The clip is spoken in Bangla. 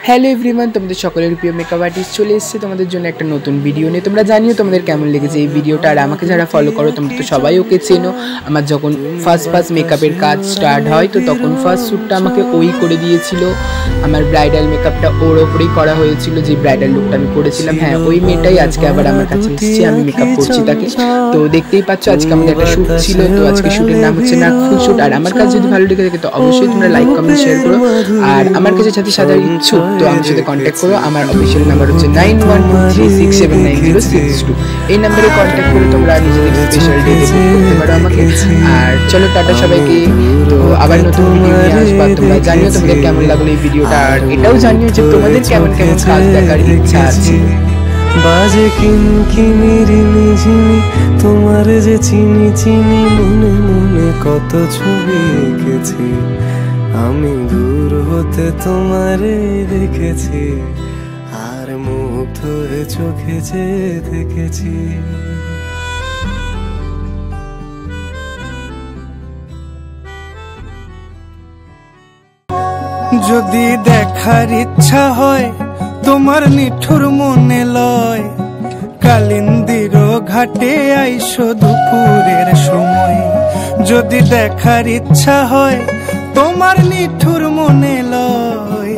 হ্যালো এভরিওয়ান, তোমাদের সকলের প্রিয় মেকআপ আর্টিস্ট চলে এসেছে তোমাদের জন্য একটা নতুন ভিডিও নিয়ে। তোমরা জানিও তোমাদের কেমন লেগেছে এই ভিডিওটা। আর আমাকে যারা ফলো করো তোমরা তো সবাই ওকে চেনো। আমার যখন ফার্স্ট মেকআপের কাজ স্টার্ট হয় তো তখন ফার্স্ট শ্যুটটা আমাকে ওই করে দিয়েছিল। আমার ব্রাইডাল মেকআপটা ওর ওপরেই করা হয়েছিল, যে ব্রাইডাল লুকটা আমি করেছিলাম। হ্যাঁ, ওই মেয়েটাই আজকে আবার আমার কাছে এসেছে, আমি মেকআপ করছি তাকে। তো দেখতেই পাচ্ছ আজকে আমাদের একটা শ্যুট ছিল। তো আজকে শ্যুটের নাম হচ্ছে নাগফুল শ্যুট। আর আমার কাছে যদি ভালো লেগে থাকে তো অবশ্যই তোমরা লাইক কমেন্ট শেয়ার করো। আর আমার কাছে যাতে সাদা ইচ্ছুক তো আমার সাথে কন্ট্যাক্ট করো। আমার অফিসিয়াল নাম্বার হচ্ছে 9123679062। এই নাম্বারে কন্ট্যাক্ট করে তোমরা নিজেদের স্পেশাল ডে বুক করতে পারো আমাকে। আর চলো টাটা সবাইকে। তো আবার নতুন ভিডিও নিয়ে আসবা। তোমরা জানিও তোমাদের কেমন লাগলো এই ভিডিওটা। আর এটাও জানিও যে তোমাদের কেমন কেমন কাজ দেখার ইচ্ছা আছে। বাজে কিনকিনি রিমি ঝিমি তোমার যে চিনি চিনি, মনে মনে কত ছবি এঁকেছি আমি, দূর হতে তোমারে দেখেছি আর মুগ্ধ হয়ে চোখে যে দেখেছি। যদি দেখার ইচ্ছা হয় তোমার নিঠুর মনে লয়, কালিন্দির ঘাটে আইসো দুপুরের সময়। যদি দেখার ইচ্ছা হয় তোমার নিঠুর মনে লয়।